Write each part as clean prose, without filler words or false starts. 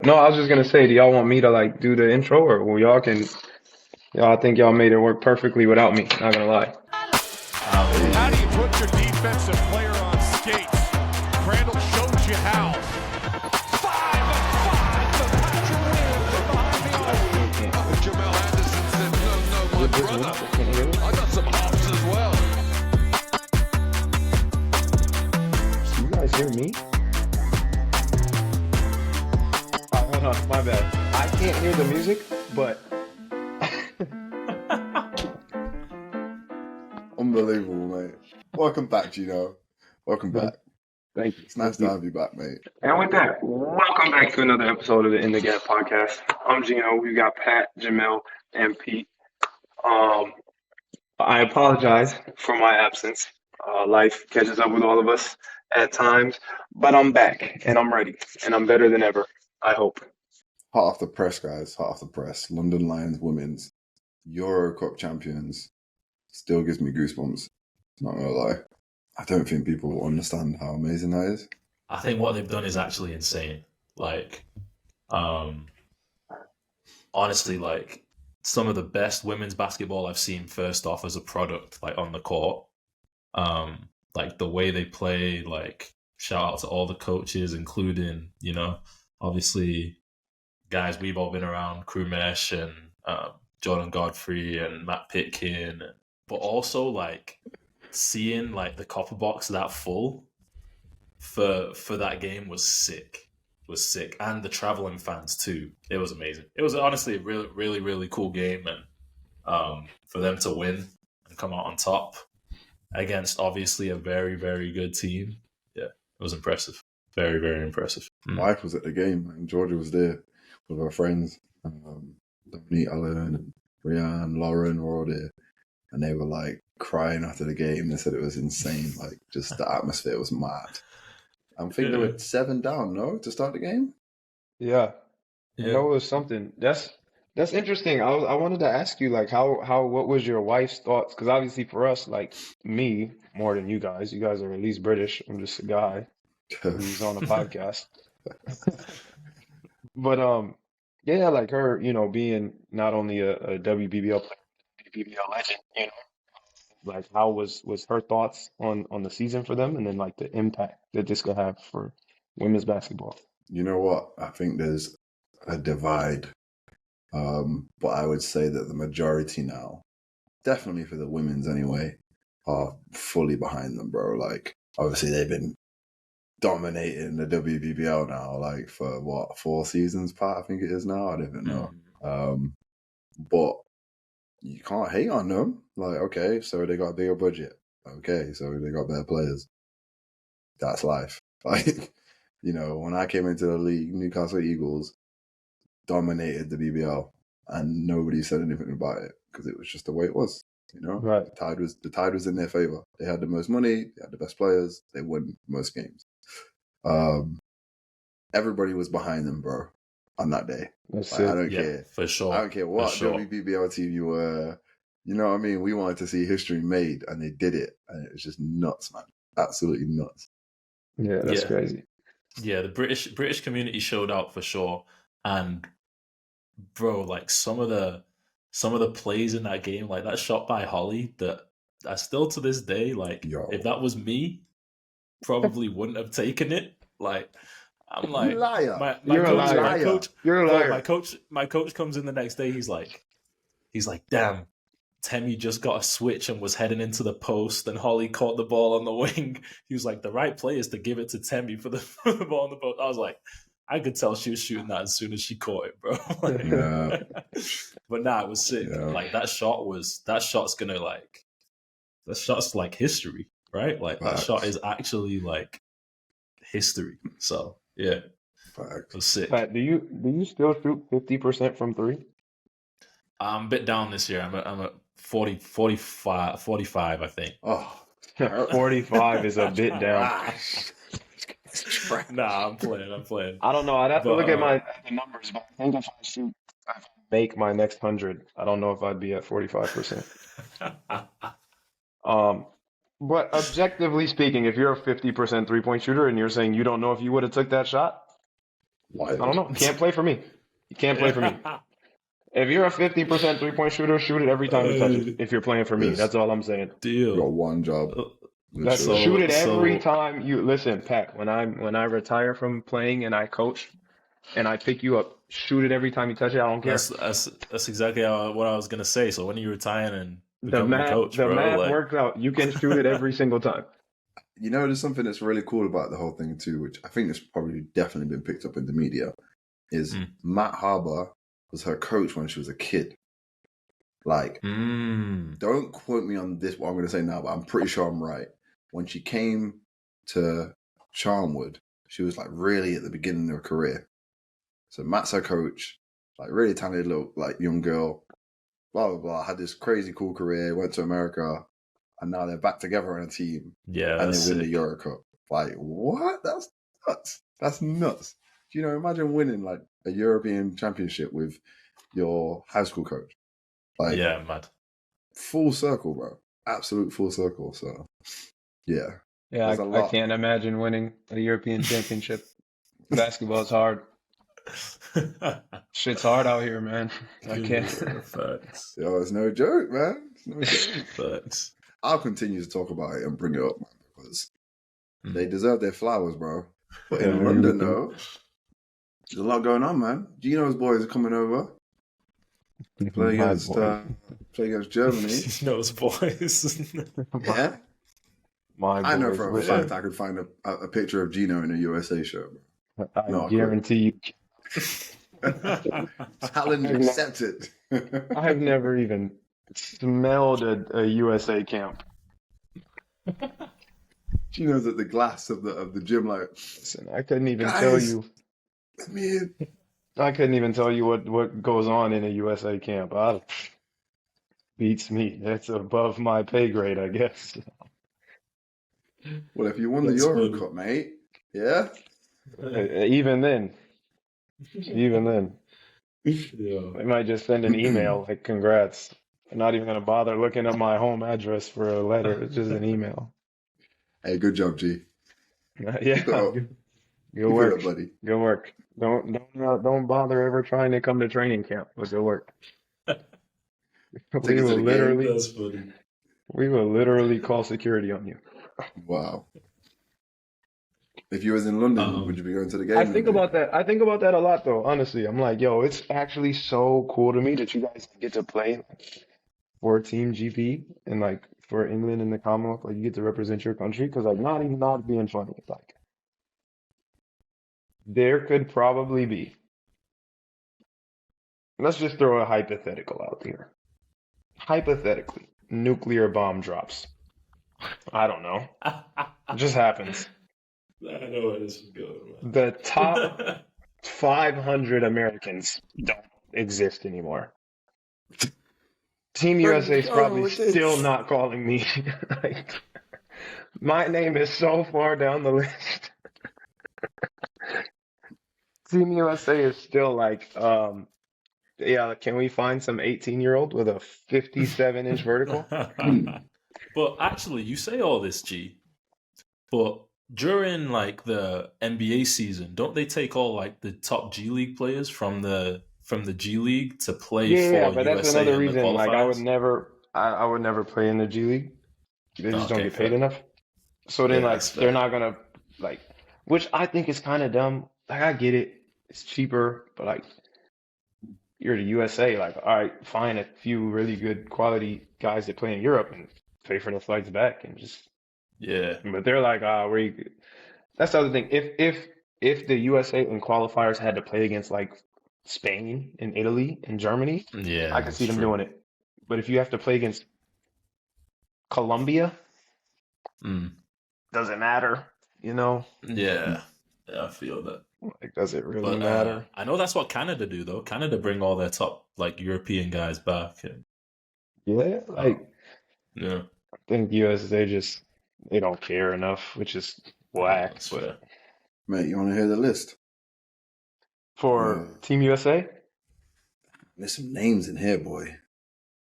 No, I was just gonna say, do y'all want me to like do the intro, or well, y'all can? Y'all, I think y'all made it work perfectly without me. Not gonna lie. How do you put your defensive player on skates? Crandall shows you how. 5 of 5, the Patrick win from behind the arc. Jamell Anderson said, no, my brother. I got some hops as well. You guys hear me? Hold on, my bad. I can't hear the music, but Unbelievable, mate. Welcome back, Geno. Welcome back. thank you. It's nice to have you back, mate. And with that, welcome back to another episode of the In the Gap podcast. I'm Gino. We got Pat, Jamel, and Pete. I apologize for my absence. Life catches up with all of us at times, but I'm back and I'm ready and I'm better than ever. I hope. Hot off the press, guys. Hot off the press. London Lions women's Euro Cup champions. Still gives me goosebumps. Not gonna lie. I don't think people will understand how amazing that is. I think what they've done is actually insane. Like, honestly, like some of the best women's basketball I've seen first off as a product, like on the court. Like the way they play, like shout out to all the coaches, including, obviously guys we've all been around, Crew Mesh and Jordan Godfrey and Matt Pitkin, but also like seeing like the copper box that full for that game was sick. And the traveling fans too. It was amazing. It was honestly a really, really, really cool game, and for them to win and come out on top against obviously a very, very good team. Yeah, it was impressive. Very, very impressive. My wife was at the game and Georgia was there with her friends. Dominique Allen and Brianne, Lauren were all there. And they were like crying after the game. They said it was insane. Like just the atmosphere was mad. I think they were 7 down, no, to start the game. Yeah. You know, it was something. That's interesting. I wanted to ask you like what was your wife's thoughts? Because obviously for us, like me, more than you guys are at least British. I'm just a guy who's on a podcast. But yeah, like her, being not only a WBBL player, WBBL legend, like how was her thoughts on the season for them, and then like the impact that this could have for women's basketball. You know what? I think there's a divide. But I would say that the majority now, definitely for the women's anyway, are fully behind them, bro. Like, obviously they've been dominating the WBBL now, like for what, 4 seasons, Pat? I think it is now. I don't even know. But you can't hate on them. Like, okay, so they got a bigger budget. Okay, so they got better players. That's life. Like, when I came into the league, Newcastle Eagles dominated the BBL, and nobody said anything about it because it was just the way it was. Right. The tide was in their favor. They had the most money. They had the best players. They won most games. Everybody was behind them, bro, on that day. That's Like, it. I don't care. For sure. I don't care what sure. WBBL team you were. You know what I mean? We wanted to see history made, and they did it, and it was just nuts, man. Absolutely nuts. Yeah, that's crazy. Yeah, the British community showed out for sure, and bro, like some of the plays in that game, like that shot by Holly, that I still to this day, like if that was me, probably wouldn't have taken it. Like I'm like, liar. You're a liar. You're a liar. My coach comes in the next day. He's like, damn, Temmie just got a switch and was heading into the post, and Holly caught the ball on the wing. He was like, the right play is to give it to Temmie for the ball on the post. I was like, I could tell she was shooting that as soon as she caught it, bro. But nah, it was sick. Yeah. Like that shot's like history, right? Like Facts. that shot is actually like history. So yeah, it was sick. Pat, do you still shoot 50% from three? I'm a bit down this year. I'm at 45, I think. Oh, 45 is a bit down. Nah, I'm playing. I don't know. I'd have to look at the numbers, but I think if I make my next 100, I don't know if I'd be at 45%. But objectively speaking, if you're a 50% three-point shooter and you're saying you don't know if you would have took that shot, I don't know. Can't play for me. You can't play for me. If you're a 50% 3-point shooter, shoot it every time you touch it. If you're playing for me, that's all I'm saying. Deal. You got one job. Shoot it every time you listen, Pat. When I retire from playing and I coach, and I pick you up, shoot it every time you touch it. I don't care. That's exactly what I was gonna say. So when you retire and become the a coach, the bro, math works out. You can shoot it every single time. You know, there's something that's really cool about the whole thing too, which I think has probably definitely been picked up in the media, is Matt Harbour was her coach when she was a kid. Like, don't quote me on this, what I'm going to say now, but I'm pretty sure I'm right. When she came to Charnwood, she was like really at the beginning of her career. So Matt's her coach, like really talented little like young girl, blah, blah, blah, had this crazy cool career, went to America, and now they're back together on a team. Yeah, and they win the Euro Cup. Like, what? That's nuts. That's nuts. You know, imagine winning like a European championship with your high school coach. Like, yeah, mad. Full circle, bro. Absolute full circle. So, yeah. Yeah, I can't imagine winning a European championship. Basketball's hard. Shit's hard out here, man. I can't. Facts. Yo, it's no joke, man. It's no joke. Facts. I'll continue to talk about it and bring it up, man, because they deserve their flowers, bro. But in London, though, there's a lot going on, man. Geno's boys are coming over. Play against Germany. Geno's boys. Yeah. I know for a fact I could find a picture of Geno in a USA shirt, bro. I guarantee you. Challenge accepted. I've never even smelled a USA camp. Geno's at the glass of the gym, like, listen, I couldn't even tell you. Let me in. I couldn't even tell you what goes on in a USA camp. Beats me. That's above my pay grade, I guess. Well, if you won the Euro Cup, mate, yeah. Even then. Yeah. I might just send an email like, congrats. I'm not even going to bother looking up my home address for a letter. It's just an email. Hey, good job, G. Yeah. Good work, buddy. Good work. Don't bother ever trying to come to training camp. But good work. We will literally call security on you. Wow. If you was in London, would you be going to the game? I think about that a lot, though. Honestly, I'm like, yo, it's actually so cool to me that you guys get to play for Team GP and like for England and the Commonwealth. Like, you get to represent your country. Because like, not being funny, like there could probably be. Let's just throw a hypothetical out here. Hypothetically, nuclear bomb drops. I don't know. It just happens. I know where this is going, man. The top 500 Americans don't exist anymore. Team USA is probably still not calling me. Like, my name is so far down the list. Team USA is still like, yeah, can we find some 18-year-old with a 57-inch vertical? But actually, you say all this, G, but during like the NBA season, don't they take all like the top G League players from the G League to play for Yeah, but USA that's another in reason. the Like, qualifiers? I would never play in the G League. They just don't get paid enough. So then, Yeah, like, that's they're fair. not gonna like, which I think is kind of dumb. Like, I get it, it's cheaper, but like, you're the USA. Like, all right, find a few really good quality guys that play in Europe and pay for the flights back and just. Yeah. But they're like, that's the other thing. If the USA in qualifiers had to play against like Spain and Italy and Germany, Yeah, I could see that's them true. doing it. But if you have to play against Colombia, does it matter? You know? Yeah, I feel that. Like, does it really But matter? I know that's what Canada do, though. Canada bring all their top like European guys back. And, Yeah, like yeah, I think USA they don't care enough, which is whack. I swear. Mate, you want to hear the list? For Team USA, There's some names in here, boy.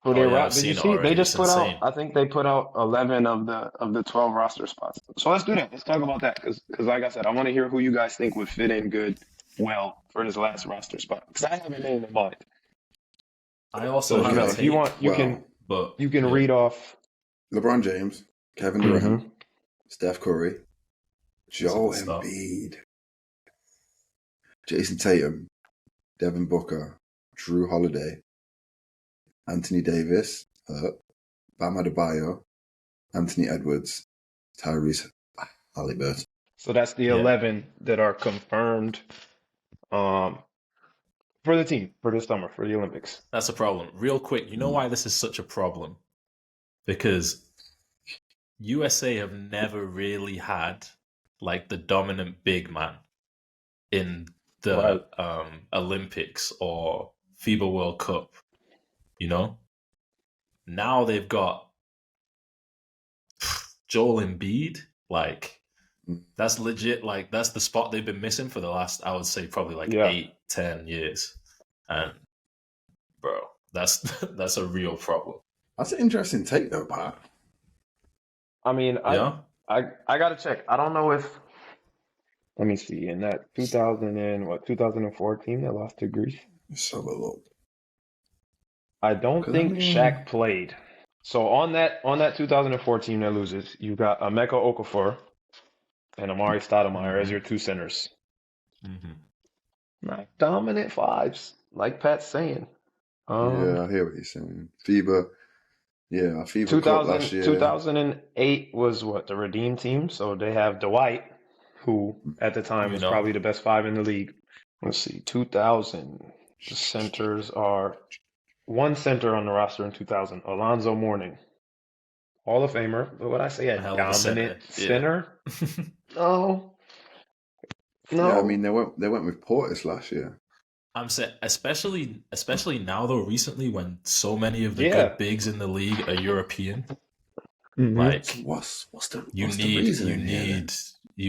for their I've did seen you it see? already. They just It's put insane. out. I think they put out 11 of the 12 roster spots. So let's do that. Let's talk about that because like I said, I want to hear who you guys think would fit in good well for his last roster spot? Because I have him in mind. I So also have a Jamel, if you take, want, Well, but you can yeah, read off. LeBron James, Kevin Mm-hmm. Durant, Steph Curry, it's a Joel good start. Embiid, Jason Tatum, Devin Booker, Drew Holiday, Anthony Davis, Bam Adebayo, Anthony Edwards, Tyrese Halliburton. So that's the Yeah, 11 that are confirmed um, for the team for this summer for the Olympics. that's a problem. Real quick, you know why this is such a problem? Because USA have never really had like the dominant big man in Right. the Olympics or FIBA World Cup. You know, now they've got Joel Embiid. Like that's legit. Like that's the spot they've been missing for the last, I would say, probably like Yeah. 8-10 years. And bro, that's a real problem. That's an interesting take, though, Pat. I mean, Yeah, I gotta check. I don't know if. Let me see. In that 2014, they lost to Greece. Let's have a look. I don't 'Cause think Shaq played. So on that 2014 that loses, you got Emeka Okafor and Amari Stoudemire as your two centers. mm-hmm. Not dominant fives, like Pat's saying. Yeah, I hear what you're saying. FIBA, yeah, FIBA Cup 2000, last year. 2008 was what, the Redeem team. So they have Dwight, who at the time You was know. probably the best five in the league. Let's see, 2000. The centers are one center on the roster in 2000, Alonzo Mourning, Hall of Famer. But would I say a Hell of a dominant center. center? No, Yeah, I no. mean they went with Portis last year. I'm saying, especially now though, recently when so many of the Yeah. good bigs in the league are European, Mhm. like What's the you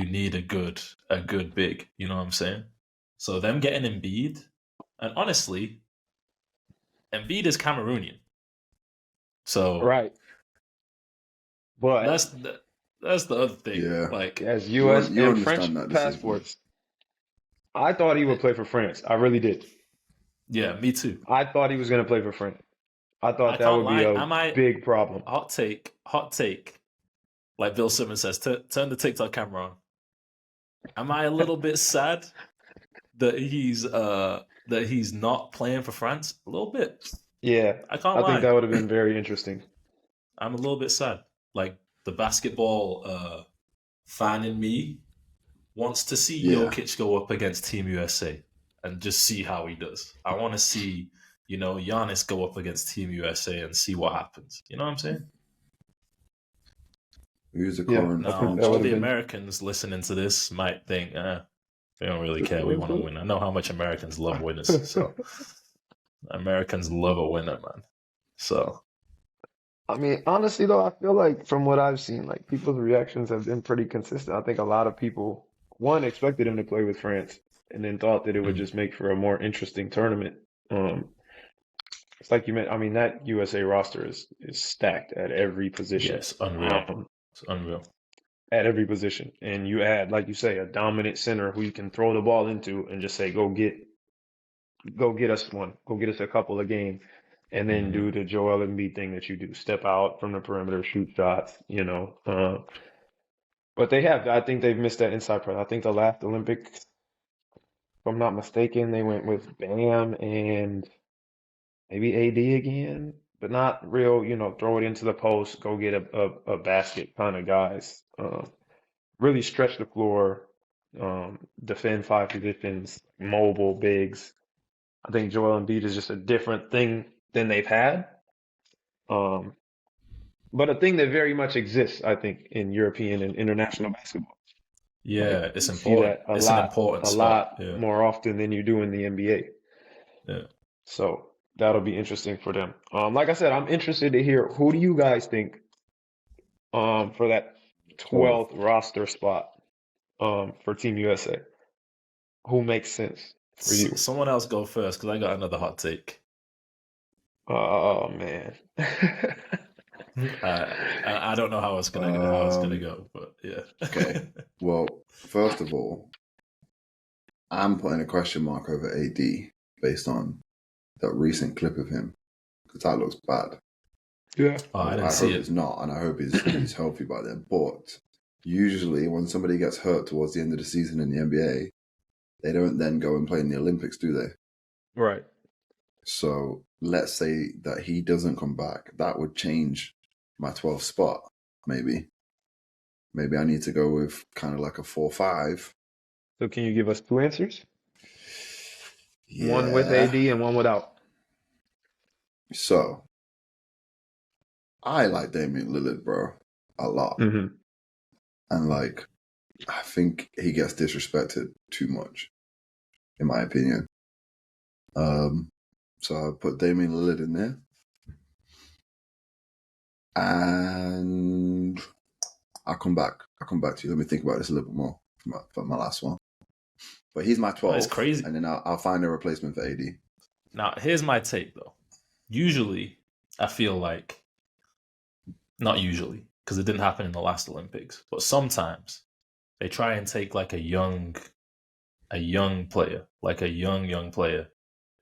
need a good big. You know what I'm saying? So them getting Embiid, and honestly, Embiid is Cameroonian, so Right. But that's the other thing. Yeah. Like as You U.S. and understand French that decision. passports, I thought he would play for France. I really did. yeah, me too. I thought he was going to play for France. I I thought that can't would be lie. a big problem. Hot take. Like Bill Simmons says, turn the TikTok camera on. Am I a little bit sad that he's not playing for France? A little bit. Yeah, I can't I lie. think that would have been very interesting. I'm a little bit sad. Like the basketball fan in me wants to see Yeah. Jokic go up against Team USA and just see how he does. I want to see, Giannis go up against Team USA and see what happens. You know what I'm saying? Who's the Yeah, current I Now, think that all would the have been. Americans listening to this might think, they don't really care. We want to win. I know how much Americans love winners. So Americans love a winner, man. So I mean, honestly though, I feel like from what I've seen, like people's reactions have been pretty consistent. I think a lot of people, one, expected him to play with France and then thought that it would just make for a more interesting tournament. It's like you meant, I mean, that USA roster is stacked at every position. yes, unreal. It's unreal. At every position. And you add, like you say, a dominant center who you can throw the ball into and just say, go get us one, go get us a couple a game, and then do the Joel Embiid thing that you do, step out from the perimeter, shoot shots, But I think they've missed that inside part. I think the last Olympics, if I'm not mistaken, they went with Bam and maybe AD again, but not real, throw it into the post, go get a basket kind of guys. Really stretch the floor, defend five positions, mobile bigs. I think Joel Embiid is just a different thing than they've had. But a thing that very much exists, I think, in European and international basketball. Yeah, Like, it's you see important. that It's an important a spot. lot more often than you do in the NBA. Yeah. So that'll be interesting for them. Like I said, I'm interested to hear who do you guys think for that 12th roster spot for Team USA? Who makes sense for you? Someone else go first because I got another hot take. Oh man. I don't know how it's gonna go, but yeah. Okay. Well, first of all, I'm putting a question mark over AD based on that recent clip of him because that looks bad. Yeah. I didn't I see hope it. it's not, and I hope he's healthy by then. But usually, when somebody gets hurt towards the end of the season in the NBA, they don't then go and play in the Olympics, do they? Right. So let's say that he doesn't come back. That would change my 12th spot, maybe. Maybe I need to go with kind of like a 4-5. So can you give us two answers? Yeah. One with AD and one without. So I like Damian Lillard, bro, a lot. Mm-hmm. And like, I think he gets disrespected too much, in my opinion. So I put Damian Lillard in there. And I'll come back to you. Let me think about this a little bit more for my last one. But he's my 12th. It's crazy. And then I'll find a replacement for AD. Now, here's my take, though. Usually, I feel like, not usually, because it didn't happen in the last Olympics, but sometimes they try and take like a young player, like a young player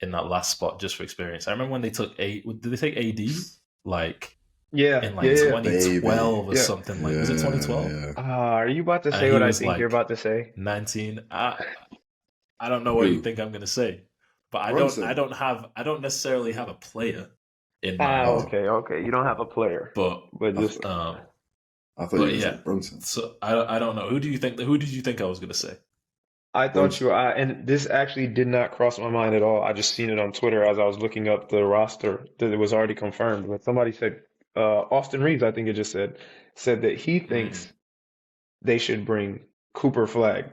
in that last spot just for experience. I remember when they took did they take AD? Like, Yeah. in like Yeah. 2012 or Yeah. something. Like, was it 2012? Yeah. Are you about to say he what I was think like you're about to say? 19. I don't know what Who? you think I'm gonna say, but I Brunson. don't necessarily have a player in mind. Okay. You don't have a player, But just I thought but you were yeah. saying Brunson. So I don't know. Who did you think I was gonna say? I thought you and this actually did not cross my mind at all. I just seen it on Twitter as I was looking up the roster that it was already confirmed. But somebody said Austin Reeves, I think it just said that he thinks they should bring Cooper Flag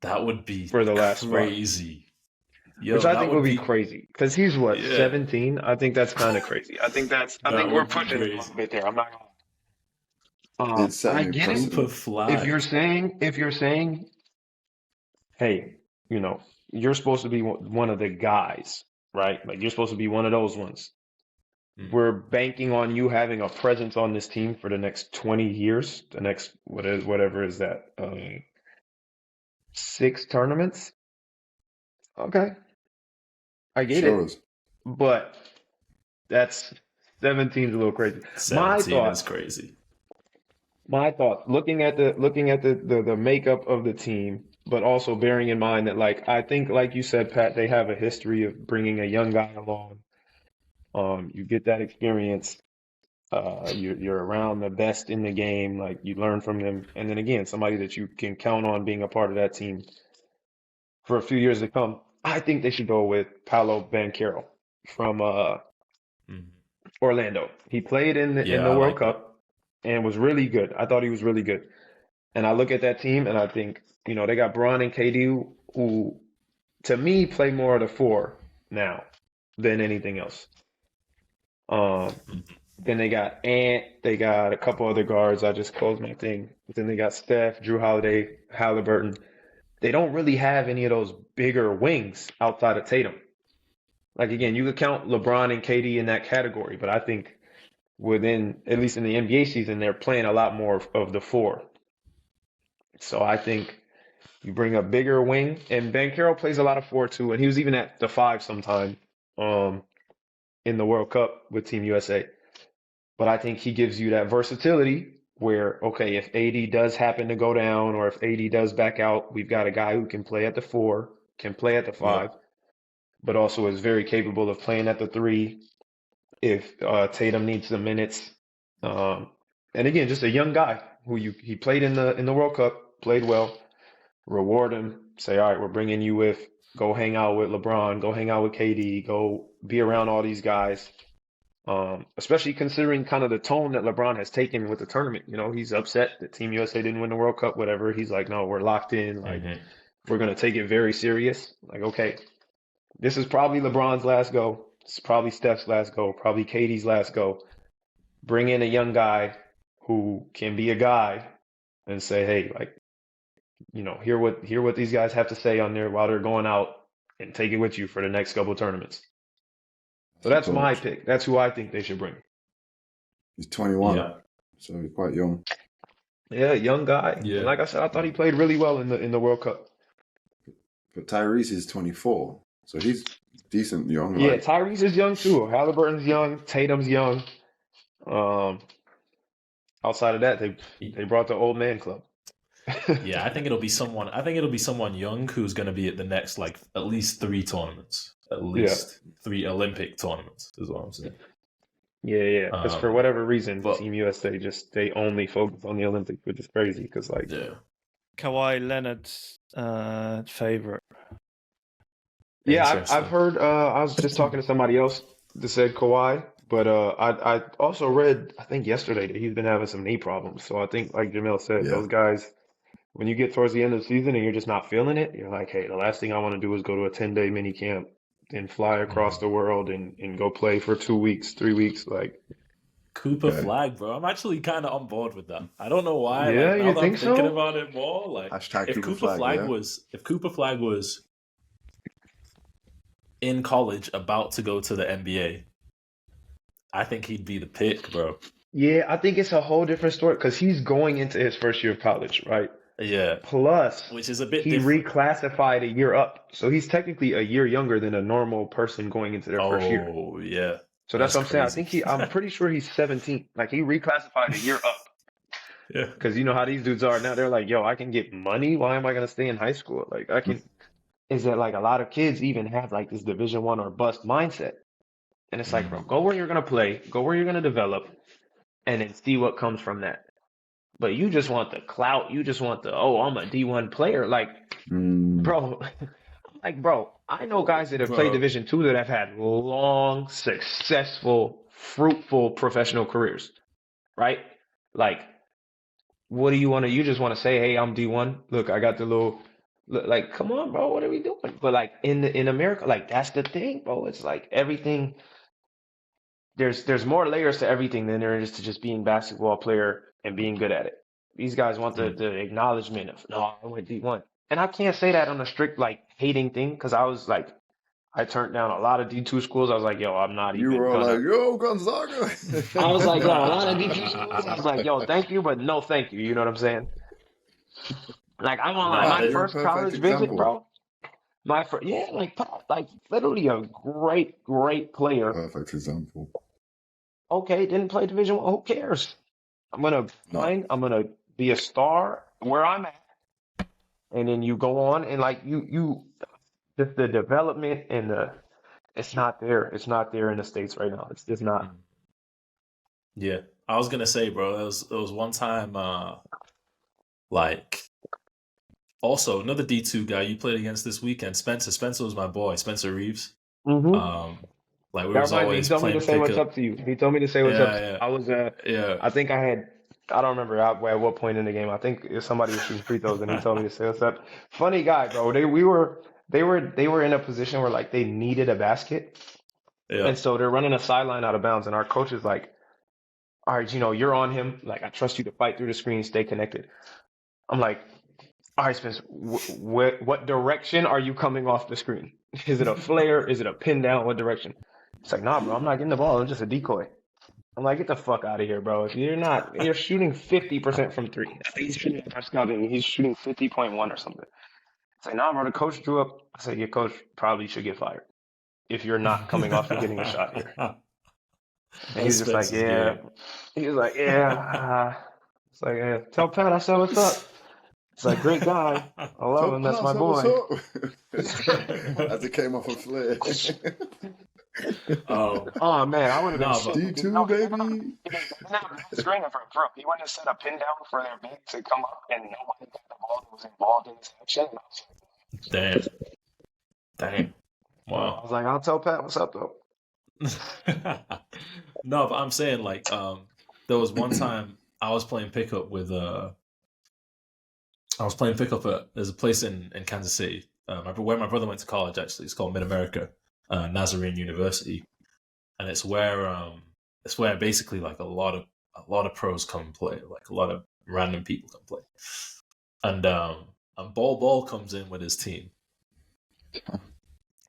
That would be for the last spot. crazy. Which I think would be crazy because he's what, 17? I think that's kind of crazy. I think we're pushing it a little bit there. I'm not gonna. It's setting I a get it. precedent. Cooper Flag. If you're saying, hey, you're supposed to be one of the guys, right? Like you're supposed to be one of those ones. We're banking on you having a presence on this team for the next 20 years, the next whatever is that, 6 tournaments. Okay, I get Sure it, is. but that's 17's a little crazy. 17 is crazy. My thought, looking at the makeup of the team, but also bearing in mind that, like, I think, like you said, Pat, they have a history of bringing a young guy along. You get that experience. You're around the best in the game. Like you learn from them, and then again, somebody that you can count on being a part of that team for a few years to come. I think they should go with Paolo Banchero from Orlando. He played in the World Cup and was really good. I thought he was really good. And I look at that team and I think, they got Bron and KD who, to me, play more of the 4 now than anything else. Then they got Ant. They got a couple other guards. I just closed my thing. But then they got Steph, Drew Holiday, Halliburton. They don't really have any of those bigger wings outside of Tatum. Like, again, you could count LeBron and KD in that category, but I think within, at least in the NBA season, they're playing a lot more of the 4. So I think you bring a bigger wing, and Banchero plays a lot of 4 too, and he was even at the 5 sometime in the World Cup with Team USA. But I think he gives you that versatility where, okay, if AD does happen to go down or if AD does back out, we've got a guy who can play at the 4, can play at the 5, but also is very capable of playing at the 3 if Tatum needs the minutes. And again, just a young guy who he played in the World Cup, played well. Reward him. Say, all right, we're bringing you with. Go hang out with LeBron. Go hang out with KD. Go be around all these guys. Especially considering kind of the tone that LeBron has taken with the tournament. He's upset that Team USA didn't win the World Cup, whatever. He's like, no, we're locked in. Like, we're going to take it very serious. Like, okay, this is probably LeBron's last go. It's probably Steph's last go, probably KD's last go. Bring in a young guy who can be a guy and say, hey, like, hear what these guys have to say on there while they're going out and take it with you for the next couple of tournaments. So that's my pick. That's who I think they should bring. He's 21, so he's quite young. Yeah, young guy. Yeah. And like I said, I thought he played really well in the World Cup. But Tyrese is 24, so he's decent young. Yeah, Like, Tyrese is young too. Halliburton's young. Tatum's young. Um, Outside of that, they brought the old man club. Yeah, I think it'll be someone. I think it'll be someone young who's going to be at the next, like, at least 3 tournaments, at least 3 Olympic tournaments. Is what I'm saying. Yeah. Because for whatever reason, but- Team USA they only focus on the Olympics, which is crazy. Because like, Yeah. Kawhi Leonard's favorite. yeah, I've heard. I was just talking to somebody else that said Kawhi, but I also read, I think yesterday, that he's been having some knee problems. So I think, like Jamel said, Yeah. those guys, when you get towards the end of the season and you're just not feeling it, you're like, hey, the last thing I want to do is go to a 10-day mini camp, then fly across the world and go play for 2 weeks, 3 weeks. Like, Cooper Flag, bro. I'm actually kind of on board with that. I don't know why. Yeah, like, now you that think I'm thinking so? about it more, like, Hashtag if Cooper Cooper Flag, yeah. if Cooper Flag was in college about to go to the NBA, I think he'd be the pick, bro. yeah, I think it's a whole different story because he's going into his first year of college, right? Yeah, Plus, which is a bit he different. reclassified a year up. So he's technically a year younger than a normal person going into their first year. Oh, yeah. So that's what I'm saying. I crazy. think I'm pretty sure he's 17. Like he reclassified a year up. Yeah. Because you know how these dudes are now. They're like, yo, I can get money. Why am I gonna stay in high school? Like I can. Is that like a lot of kids even have like this Division I or bust mindset? And it's like, bro, go where you're gonna play, go where you're gonna develop, and then see what comes from that. But you just want the clout. You just want the, oh, I'm a D1 player. Like, bro, I know guys that have played Division II that have had long, successful, fruitful professional careers, right? Like, what do you want to? You just want to say, hey, I'm D1. Look, I got the little. Like, come on, bro, what are we doing? But like in America, like that's the thing, bro. It's like everything. There's more layers to everything than there is to just being basketball player and being good at it. These guys want the acknowledgement of, no, I went D1. And I can't say that on a strict like hating thing because I was like, I turned down a lot of D2 schools. I was like, yo, I'm not even. You were all like, yo, Gonzaga. I was like, yo, a lot of D2 schools. I was like, yo, thank you, but no thank you. You know what I'm saying? Like I'm on my you're a first perfect college example. visit, bro. My first, yeah, like literally a great player. Perfect example. Okay, didn't play Division I. Who cares? I'm gonna be a star where I'm at, and then you go on and like you just the development and it's not there. It's not there in the States right now. It's just not. Yeah, I was gonna say, bro. There was one time, like, also another D2 guy you played against this weekend, Spencer. Spencer was my boy, Spencer Reeves. Mm-hmm. Like we was always he told me playing to say what's up to you. He told me to say what's up. Yeah. I was I think I don't remember at what point in the game. I think somebody was shooting free throws and he told me to say what's up. Funny guy, bro. They were in a position where like they needed a basket. Yeah. And so they're running a sideline out of bounds and our coach is like, all right, you're on him. Like I trust you to fight through the screen, stay connected. I'm like, all right, Spence, what direction are you coming off the screen? Is it a flare? Is it a pin down? What direction? It's like, nah, bro, I'm not getting the ball. I'm just a decoy. I'm like, get the fuck out of here, bro. If you're shooting 50% from three. He's shooting 50.1 or something. It's like, nah, bro, the coach drew up. I said, your coach probably should get fired if you're not coming off and getting a shot here. And he's just like, yeah. He was like, yeah. It's like, yeah. Tell Pat I said what's up. It's like, great guy. I love him. That's my boy. As it came off a flare. Oh man, I would have been D2, baby. screening for him, bro. He wouldn't have set a pin down for their big to come up, and nobody got the ball that was involved in this action. Damn. Wow. I was like, I'll tell Pat what's up though. No, but I'm saying like, there was one time I was playing pickup with there's a place in Kansas City, where my brother went to college. Actually, it's called Mid America Nazarene University, and it's where basically like a lot of pros come and play, like a lot of random people come play, and Ball comes in with his team,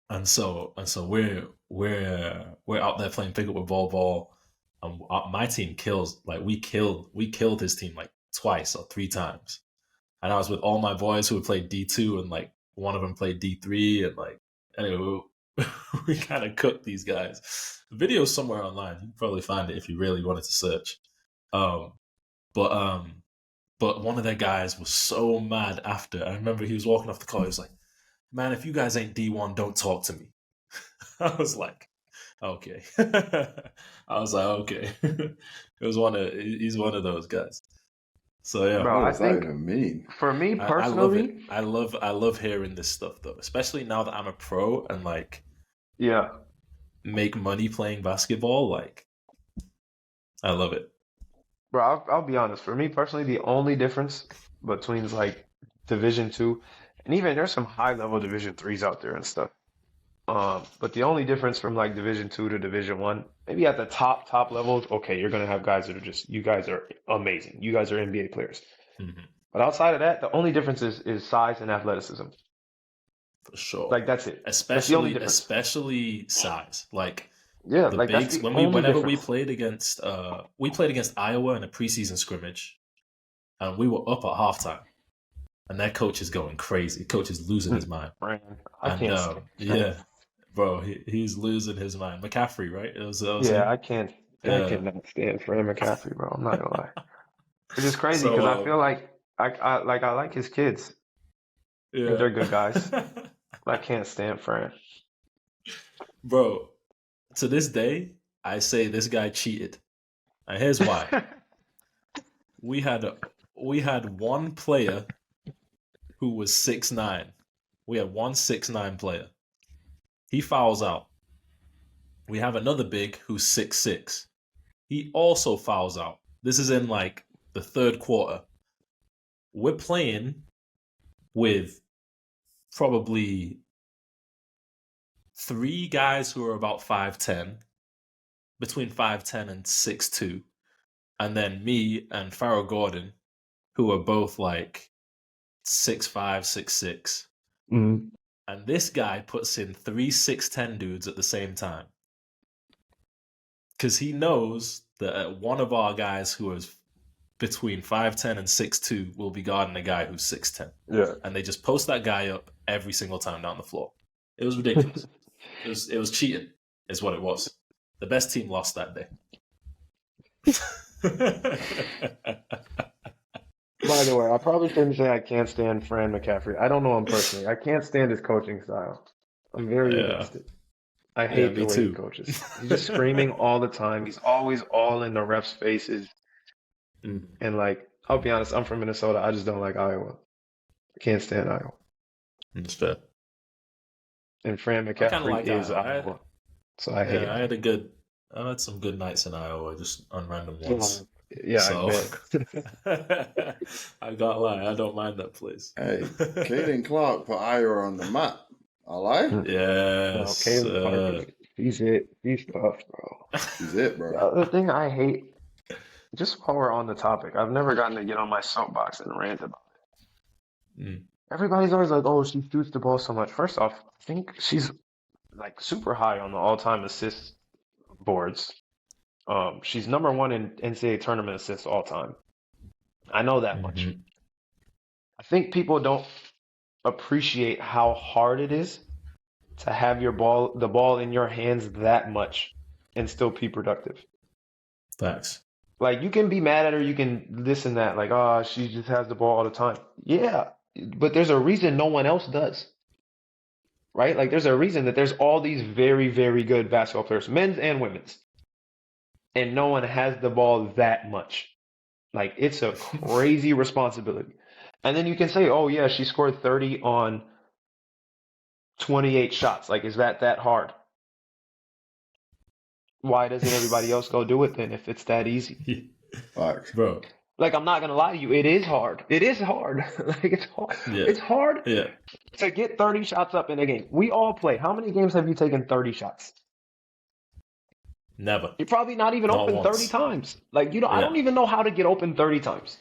and so we're out there playing pickup with Ball, and my team we killed his team like twice or 3 times. And I was with all my boys who had played D2 and like one of them played D3, and like anyway, we kind of cooked these guys. The video's somewhere online. You can probably find it if you really wanted to search. But one of their guys was so mad after. I remember he was walking off the call. He was like, "Man, if you guys ain't D1, don't talk to me." I was like, "Okay." I was like, "Okay." He's one of those guys. So yeah, Bro, What I does that think even mean? for me I love it. personally, I love hearing this stuff though, especially now that I'm a pro and like yeah. make money playing basketball. Like, I love it. Bro, I'll be honest. For me personally, the only difference between like Division Two, and even there's some high level Division Threes out there and stuff. But the only difference from like Division Two to Division One, maybe at the top levels, okay, you're gonna have guys that are just you guys are amazing. You guys are NBA players. Mm-hmm. But outside of that, the only difference is size and athleticism. For sure. Like that's it. That's the only difference. Especially size. Like Yeah, the like that's bigs the only whenever difference. we played against Iowa in a preseason scrimmage, and we were up at halftime, and that coach is going crazy. Coach is losing his mind. Man, I And can't stand. yeah, bro, he's losing his mind. McCaffrey, right? That was Yeah, him. I Yeah. cannot stand Fran McCaffrey, bro. I'm not gonna lie. It's just crazy because I So feel like I like his kids. I think yeah, they're good guys. I can't stand Fran. bro. To this day, I say this guy cheated. And here's why. We had one player who was 6'9". We had one 6'9" player. He fouls out. We have another big who's 6'6". He also fouls out. This is in like the third quarter. We're playing with probably 3 guys who are about 5'10", between 5'10" and 6'2", and then me and Farrell Gordon, who are both like 6'5", 6'6". Mm. And this guy puts in 3 6'10" dudes at the same time. Because he knows that one of our guys who is between 5'10" and 6'2" will be guarding a guy who's 6'10". Yeah. And they just post that guy up every single time down the floor. It was ridiculous. It was cheating, is what it was. The best team lost that day. By the way, I probably shouldn't say I can't stand Fran McCaffrey. I don't know him personally. I can't stand his coaching style. I'm very against it. I hate the me way too. he coaches. He's just screaming all the time. He's always all in the refs' faces. And like, I'll be honest, I'm from Minnesota. I just don't like Iowa. I can't stand Iowa. That's fair. And Fran I kind of McCaffrey like is Iowa. Iowa. So I hate him. I had some good nights in Iowa, just on random ones. Yeah, So I bet. I can't lie, I don't mind that place. Hey, Caden Clark put Iowa on the map. I lie. No, Yes. Caleb Parker, he's it. He's tough, bro. He's it, The bro. other thing I hate, just while we're on the topic, I've never gotten to get on my soapbox and rant about it. Mm. Everybody's always like, oh, she shoots the ball so much. First off, I think she's like super high on the all-time assist boards. She's number one in NCAA tournament assists all time. I know that much. Mhm. I think people don't appreciate how hard it is to have the ball in your hands that much and still be productive. Facts. Like you can be mad at her, you can this and that, like, oh, she just has the ball all the time. Yeah, but there's a reason no one else does. Right? Like there's a reason that there's all these very, very good basketball players, men's and women's. And no one has the ball that much. Like it's a crazy responsibility. And then you can say, oh yeah, she scored 30 on 28 shots. Like, is that hard? Why doesn't everybody else go do it then if it's that easy? Facts. Bro. Like, I'm not gonna lie to you, it is hard. It is hard. Like it's hard. Yeah. It's hard Yeah. to get 30 shots up in a game. We all play. How many games have you taken 30 shots? Never. You're probably not even Not open once. 30 times. Like, you know, I Yeah. don't even know how to get open 30 times.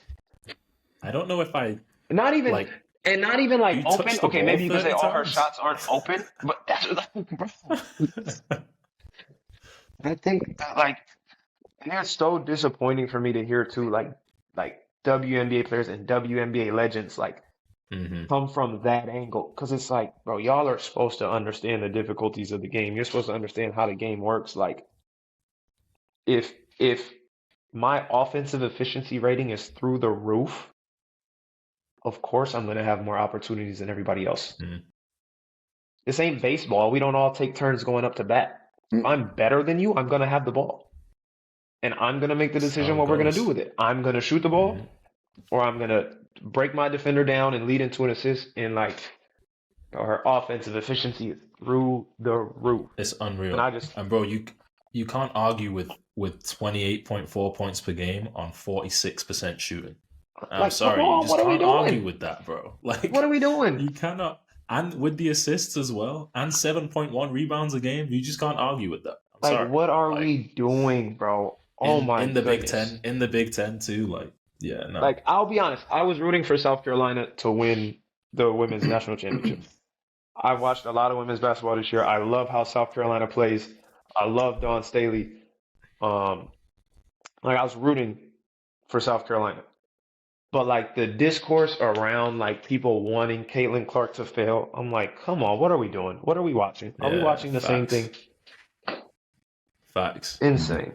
I don't know if I Not even like like you open. touched the Okay, ball maybe you could say 30 all her times? shots aren't open, but that's bro. I think that, like, and it's so disappointing for me to hear too, like WNBA players and WNBA legends, like come from that angle. Because it's like, bro, y'all are supposed to understand the difficulties of the game. You're supposed to understand how the game works. Like, if my offensive efficiency rating is through the roof, of course I'm going to have more opportunities than everybody else. This ain't baseball. We don't all take turns going up to bat. If I'm better than you, I'm going to have the ball. And I'm going to make the decision what we're going to do with it. I'm going to shoot the ball, or I'm going to break my defender down and lead into an assist. And like, our offensive efficiency is through the roof. It's unreal. And bro, you can't argue with 28.4 points per game on 46% shooting. I'm sorry, you just can't argue with that, bro. Like, what are we doing? You cannot. And with the assists as well, and 7.1 rebounds a game, you just can't argue with that. I'm sorry. What are we doing, bro? Oh my in the goodness. in the Big Ten too, like, yeah, no. Like, I'll be honest, I was rooting for South Carolina to win the women's national championship. I've watched a lot of women's basketball this year. I love how South Carolina plays. I love Dawn Staley. I was rooting for South Carolina. But like the discourse around like people wanting Caitlin Clark to fail, I'm like, come on, what are we doing? What are we watching? Are we watching the same thing? Facts. Insane.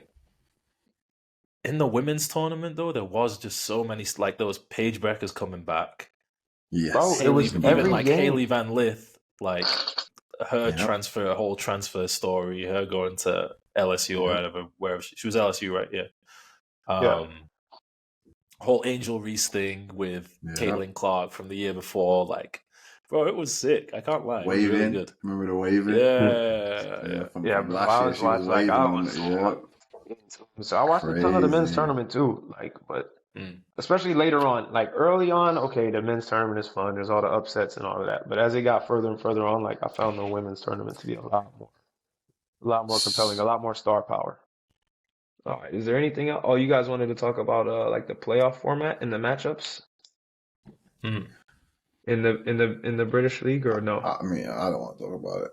In the women's tournament, though, there was just so many, like, those Paige Beckers coming back. Yes. Bro, it was even like game. Haley Van Lith, like her whole transfer story, her going to LSU or wherever she was LSU, right? Yeah. Whole Angel Reese thing with Caitlin Clark from the year before, like, bro, it was sick. I can't lie. Waving. It was really good. Remember the waving? Yeah. From last year, she was waving. So I watched a ton of the men's tournament too, like, but especially later on, like early on, okay, the men's tournament is fun. There's all the upsets and all of that. But as it got further and further on, like, I found the women's tournament to be a lot more compelling, a lot more star power. All right, is there anything else? Oh, you guys wanted to talk about like the playoff format and the matchups in the British League, or no? I mean, I don't want to talk about it.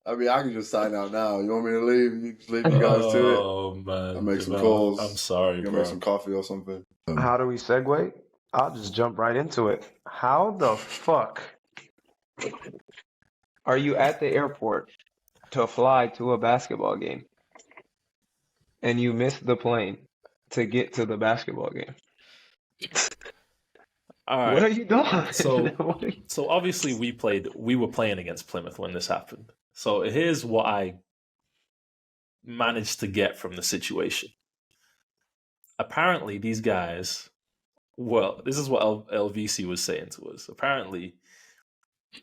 I mean, I can just sign out now. You want me to leave? You just leave you guys to it. Oh man, I'll make some calls. I'm sorry, bro. Make some coffee or something. How do we segue? I'll just jump right into it. How the fuck are you at the airport to fly to a basketball game and you miss the plane to get to the basketball game? All right. What are you doing? So obviously we were playing against Plymouth when this happened. So here's what I managed to get from the situation. Apparently these guys, well, this is what LVC was saying to us. Apparently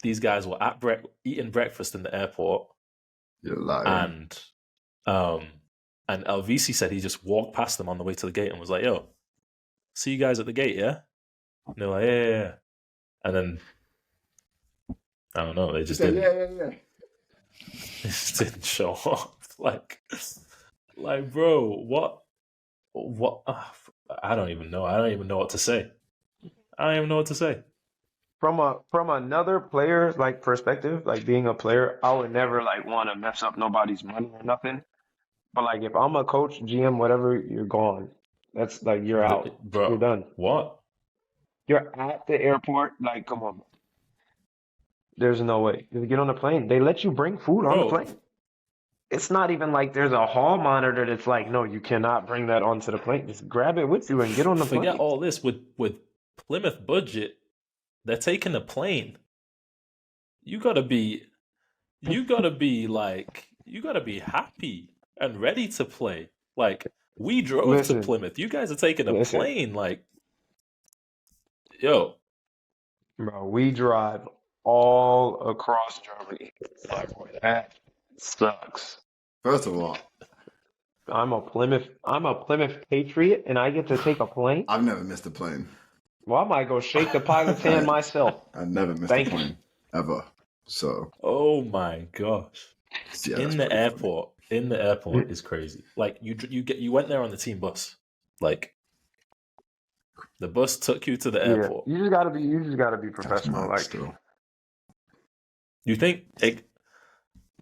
these guys were at eating breakfast in the airport. You're lying. And LVC said he just walked past them on the way to the gate and was like, yo, see you guys at the gate, yeah? And they're like, yeah. And then, I don't know, they just didn't. Yeah. They just didn't show up. Like, bro, what? I don't even know. I don't even know what to say. From another player like perspective, like being a player, I would never like want to mess up nobody's money or nothing. But like if I'm a coach, GM, whatever, you're gone. That's like you're out. Bro, you're done. What? You're at the airport. Like, come on. There's no way. Just get on the plane. They let you bring food on the plane. It's not even like there's a hall monitor that's like, no, you cannot bring that onto the plane. Just grab it with you and get on the plane. Forget all this. With Plymouth budget, they're taking a plane. You gotta be happy and ready to play. Like, we drove to Plymouth. You guys are taking a plane. Like, yo. Bro, we drive all across Germany. Like, boy, that sucks. First of all, I'm a Plymouth Patriot and I get to take a plane? I've never missed a plane. Well, I might go shake the pilot's hand myself. I never missed a plane. Ever. So. Oh my gosh. Yeah, in the airport is crazy. Like you went there on the team bus. Like the bus took you to the airport. You just gotta be professional. Like you think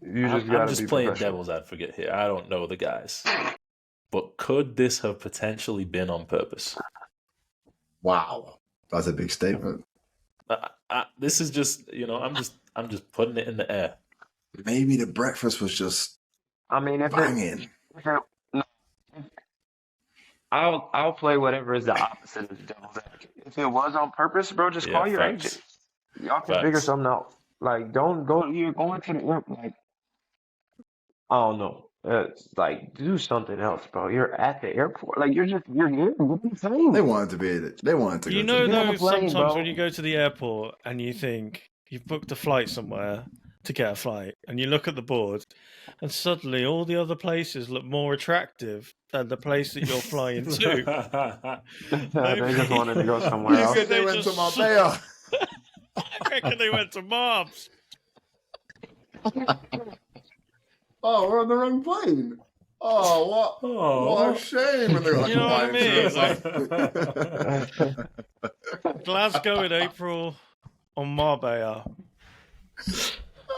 I'm just playing devil's advocate here. I don't know the guys. but could this have potentially been on purpose? Wow, that's a big statement. This is just, I'm just putting it in the air. Maybe the breakfast was just banging. I'll play whatever is the opposite of the devil's advocate. If it was on purpose, bro, just call your agent. Y'all can figure something out. Like, don't go. You're going to the airport. Like, I don't know. Like, do something else, bro. You're at the airport. Like, you're here. What are you saying? They wanted to be in it. They wanted to. You go know, to though, the plane, sometimes bro. when you go to the airport and you think you've booked a flight somewhere to get a flight, and you look at the board, and suddenly all the other places look more attractive than the place that you're flying to. They just wanted to go somewhere else. They went to Marbella. I reckon they went to Marbs. Oh, we're on the wrong plane. Oh, what? Oh. What a shame. And they're like, You know what I mean? Like, Glasgow in April on Marbella.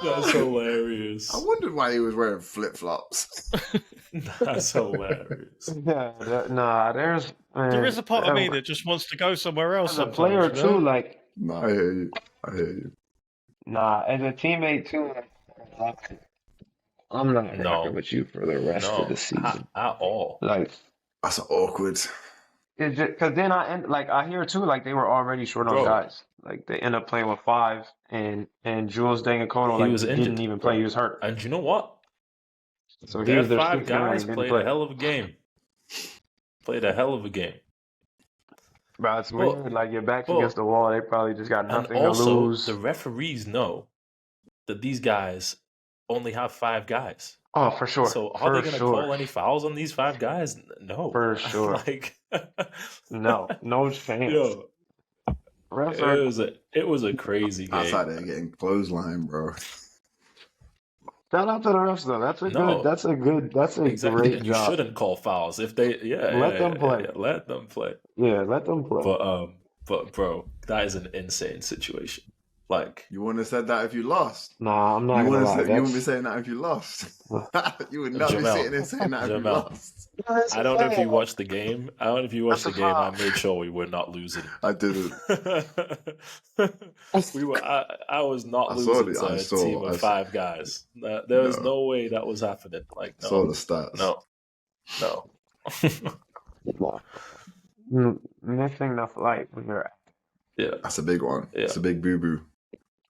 That's hilarious. I wondered why he was wearing flip-flops. That's hilarious. Yeah, there's. There is a part of me that just wants to go somewhere else. As a player sometimes, you know? too, like. No, I hear you. Nah, as a teammate too, I'm not rocking with you for the rest of the season at all. Like, that's awkward. It's just because then I hear too, like they were already short on guys. Like they end up playing with 5, and Jules Dangakoto didn't even play. He was hurt. And you know what? So he was their 5 6th guys man, played a hell of a game. Played a hell of a game. Bro, it's weird. Like your back's against the wall. They probably just got nothing and also, to lose. The referees know that these guys only have 5 guys. Oh, for sure. So are they going to call any fouls on these 5 guys? No. For sure. Like, no chance. Yo, it was a crazy game. Outside there getting clothesline, bro. Shout out to the refs though. That's a Exactly. great And job. You shouldn't call fouls if they let them play. Let them play. Yeah, let them play. But bro, that is an insane situation. Like, you wouldn't have said that if you lost. Nah, I'm not gonna lie. You wouldn't be saying that if you lost. You would not be sitting there saying that if you lost. I don't know if you watched the game. I made sure we were not losing. I didn't. I was not losing to a team of 5 guys. There was no way that was happening. Like, no. I saw the stats. No. Missing the flight when you're. Yeah, that's a big one. Yeah. It's a big boo boo.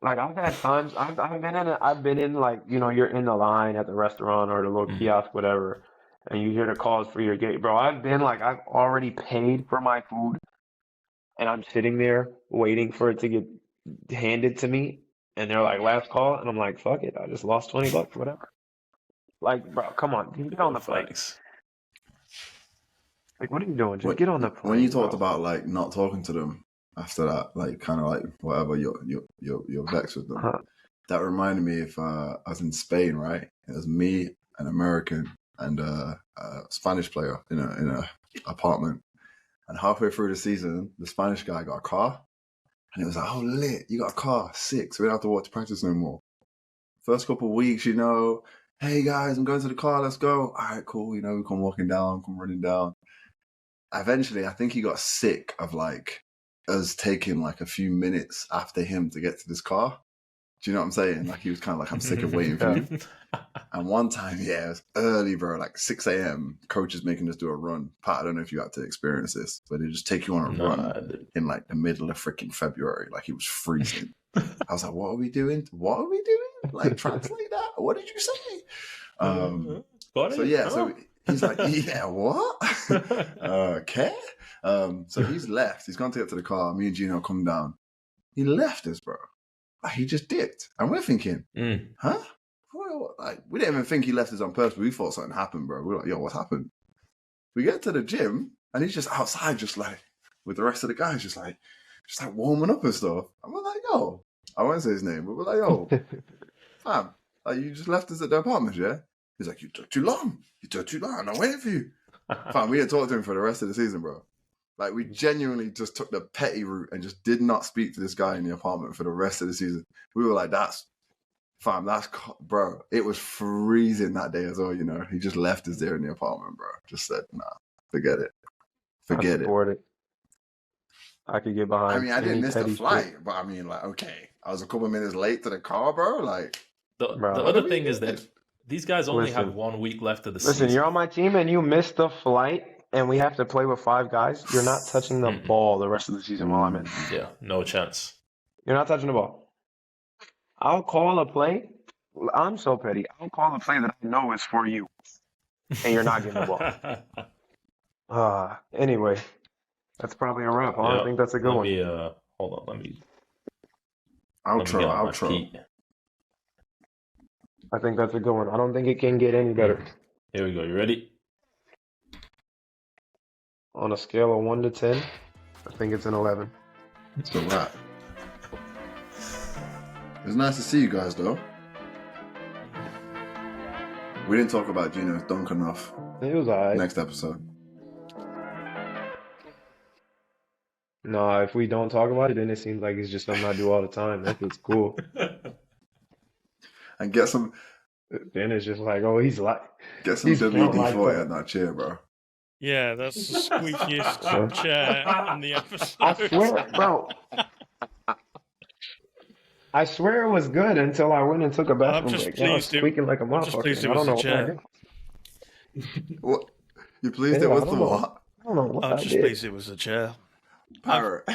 Like I've had times I've been in like, you're in the line at the restaurant or the little kiosk, whatever, and you hear the calls for your gate. Bro, I've been like, I've already paid for my food and I'm sitting there waiting for it to get handed to me, and they're like, last call, and I'm like, fuck it, I just lost $20, whatever. Like, bro, come on, get on the plane. Like, what are you doing? Just get on the plane. When you talked about like not talking to them after that, like kind of like whatever, you're vexed with them. That reminded me of I was in Spain, right? It was me, an American, and a Spanish player in a apartment. And halfway through the season, the Spanish guy got a car, and it was like, oh, lit, you got a car, sick, so we don't have to walk to practice no more. First couple of weeks, hey guys, I'm going to the car, let's go. All right, cool, we come walking down, come running down. Eventually, I think he got sick of like us taking like a few minutes after him to get to this car. Do you know what I'm saying? Like he was kind of like, I'm sick of waiting for you. And one time, it was early, bro, like 6 a.m. Coach is making us do a run. Pat, I don't know if you had to experience this, but they just take you on a run in like the middle of freaking February. Like he was freezing. I was like, what are we doing? Like translate that? What did you say? So he's like, yeah, what? Okay. So he's left. He's gone to get to the car. Me and Geno come down. He left us, bro. Like, he just dipped. And we're thinking, huh? Well, like, we didn't even think he left us on purpose. We thought something happened, bro. We were like, yo, what's happened? We get to the gym, and he's just outside, just like, with the rest of the guys, just like warming up and stuff. And we're like, yo, I won't say his name, but we're like, yo, fam, like, you just left us at the apartment, yeah? He's like, you took too long. I'm waiting for you. Fam, we didn't talk to him for the rest of the season, bro. Like, we genuinely just took the petty route and just did not speak to this guy in the apartment for the rest of the season. We were like, that's Fam, bro. It was freezing that day as well. You know, he just left us there in the apartment, bro. Just said, nah, forget it, I forget it. support it. I could get behind. I mean, I didn't any miss the petty flight, shit. but I mean, like, okay, I was a couple minutes late to the car, bro. Like, The Bro. other thing is that these guys only have Listen. 1 week left of the Listen, season. you're on my team and you missed the flight and we have to play with 5 guys. You're not touching the ball the rest of the season while I'm in. Yeah, no chance. You're not touching the ball. I'll call a play. I'm so petty. I'll call a play that I know is for you. And you're not getting the ball. Anyway, that's probably a wrap. I think that's a good one. Hold on, let me outro. Pete. I think that's a good one. I don't think it can get any better. Here we go. You ready? On a scale of 1 to 10, I think it's an 11. It's a wrap. It's nice to see you guys, though. We didn't talk about Geno's dunk enough. It was alright. Next episode. No, if we don't talk about it, then it seems like it's just something I do all the time. That's cool. And get some. Then it's just like, oh, he's like. Get some WD-40 at that chair, bro. Yeah, that's the squeakiest chair in the episode. I swear, bro. I swear it was good until I went and took a bathroom break. I was squeaking like a motherfucker. I don't know what I did. What? You pleased it with the what? I don't know what I did. I'm just pleased it was a chair. Parrot.